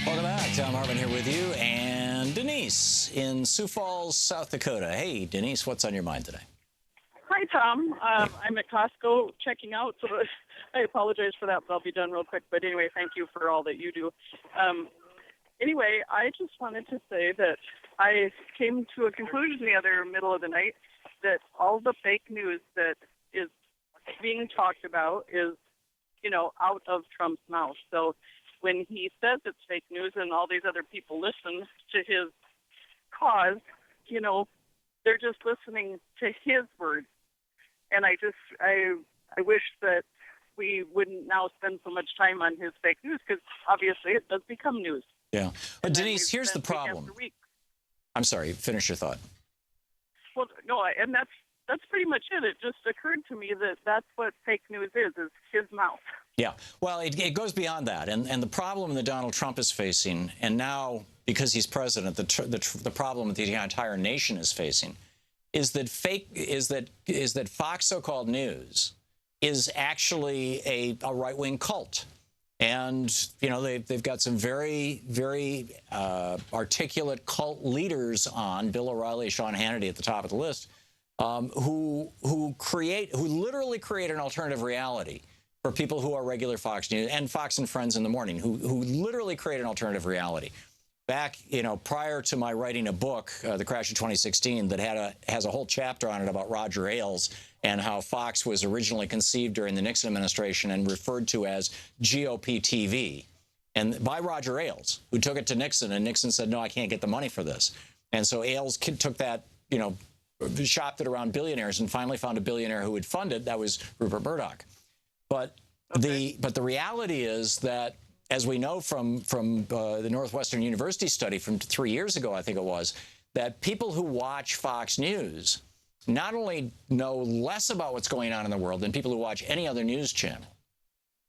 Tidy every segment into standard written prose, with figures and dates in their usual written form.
Welcome back. Thom Hartmann here with you, and Denise in Sioux Falls, South Dakota. Hey, Denise, what's on your mind today? Hi, Tom. I'm at Costco checking out, so I apologize for that, but I'll be done real quick. But anyway, thank you for all that you do. Anyway, I just wanted to say that I came to a conclusion the other middle of the night that all the fake news that is being talked about is, out of Trump's mouth. So when he says it's fake news and all these other people listen to his cause, they're just listening to his words. And I wish that we wouldn't now spend so much time on his fake news, because obviously it does become news. Yeah. But Denise, here's the problem. I'm sorry, finish your thought. Well, no, and that's pretty much it. It just occurred to me that that's what fake news is his mouth. Yeah. Well, it goes beyond that. And the problem that Donald Trump is facing, and now because he's president, the problem that the entire nation is facing, is that Fox so-called news is actually a right-wing cult. And, they've got some very, very articulate cult leaders on, Bill O'Reilly, Sean Hannity at the top of the list, who literally create an alternative reality for people who are regular Fox News and Fox and Friends in the morning, who literally create an alternative reality. Back, prior to my writing a book, The Crash of 2016, that has a whole chapter on it about Roger Ailes and how Fox was originally conceived during the Nixon administration and referred to as GOP TV, and by Roger Ailes, who took it to Nixon, and Nixon said, no, I can't get the money for this. And so Ailes took that, shopped it around billionaires and finally found a billionaire who would fund it. That was Rupert Murdoch. But the reality is that, as we know from the Northwestern University study from 3 years ago, I think it was, that people who watch Fox News not only know less about what's going on in the world than people who watch any other news channel,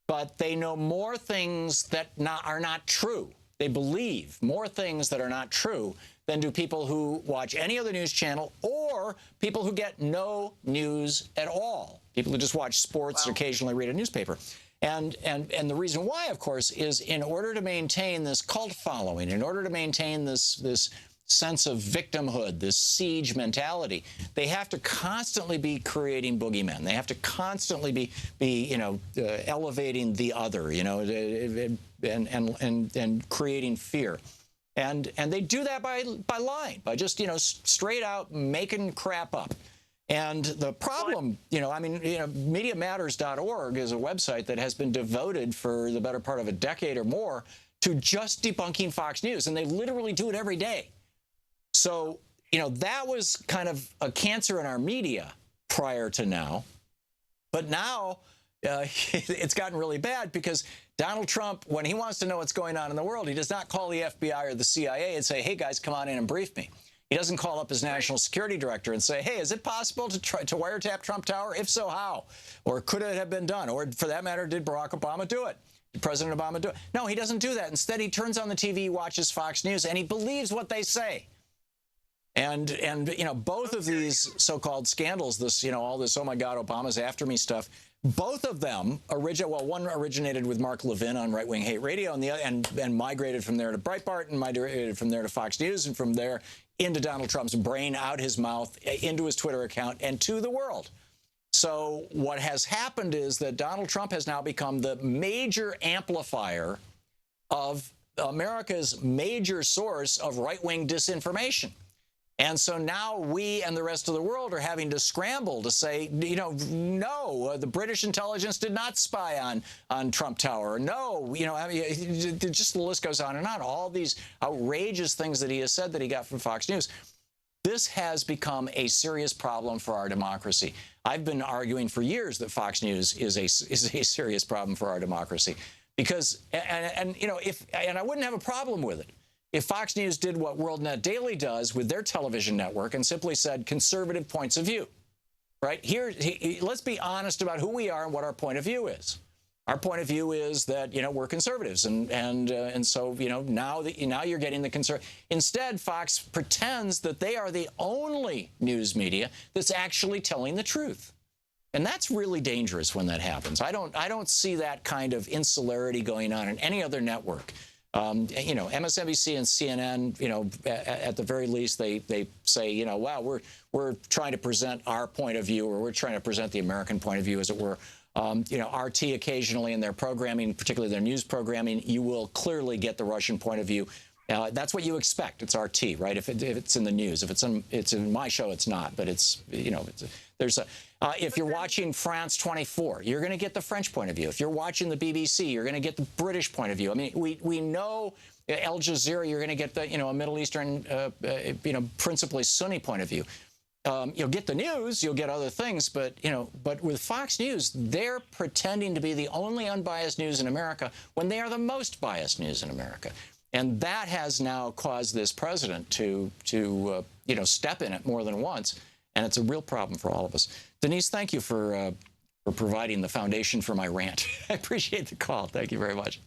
but they know more things that are not true. They believe more things that are not true than do people who watch any other news channel or people who get no news at all, people who just watch sports and occasionally read a newspaper. And the reason why, of course, is in order to maintain this cult following, in order to maintain this sense of victimhood, this siege mentality, they have to constantly be creating boogeymen. They have to constantly be elevating the other, and creating fear. And they do that by lying, by just, straight out making crap up. And the problem, MediaMatters.org is a website that has been devoted for the better part of a decade or more to just debunking Fox News. And they literally do it every day. So, that was kind of a cancer in our media prior to now. But now it's gotten really bad because Donald Trump, when he wants to know what's going on in the world, he does not call the FBI or the CIA and say, hey, guys, come on in and brief me. He doesn't call up his national security director and say, hey, is it possible to wiretap Trump Tower? If so, how? Or could it have been done? Or for that matter, did Barack Obama do it? Did President Obama do it? No, he doesn't do that. Instead, he turns on the TV, watches Fox News, and he believes what they say. And both of these so-called scandals, all this, oh, my God, Obama's after me stuff, both of them one originated with Mark Levin on Right Wing Hate Radio, and migrated from there to Breitbart, and migrated from there to Fox News, and from there into Donald Trump's brain, out his mouth, into his Twitter account, and to the world. So what has happened is that Donald Trump has now become the major amplifier of America's major source of right-wing disinformation. And so now we and the rest of the world are having to scramble to say, no, the British intelligence did not spy on Trump Tower. No, just the list goes on and on. All these outrageous things that he has said that he got from Fox News. This has become a serious problem for our democracy. I've been arguing for years that Fox News is a serious problem for our democracy, because and I wouldn't have a problem with it if Fox News did what WorldNet Daily does with their television network and simply said conservative points of view, right? Let's be honest about who we are and what our point of view is. Our point of view is that, we're conservatives. And so, now you're getting the conservative. Instead, Fox pretends that they are the only news media that's actually telling the truth. And that's really dangerous when that happens. I don't see that kind of insularity going on in any other network. You know, MSNBC and CNN, you know, at the very least, they say, you know, wow, we're trying to present our point of view, or we're trying to present the American point of view, as it were. You know, RT occasionally in their programming, particularly their news programming, you will clearly get the Russian point of view. That's what you expect. It's RT, right? If it's in the news, if it's in my show, it's not. But it's, you know, if you're watching France 24, you're going to get the French point of view. If you're watching the BBC, you're going to get the British point of view. I mean, we know Al Jazeera, you're going to get the, you know, a Middle Eastern, you know, principally Sunni point of view. You'll get the news, you'll get other things, but, you know, but with Fox News, they're pretending to be the only unbiased news in America when they are the most biased news in America. And that has now caused this president to you know, step in it more than once. And it's a real problem for all of us. Denise, thank you for providing the foundation for my rant. I appreciate the call. Thank you very much.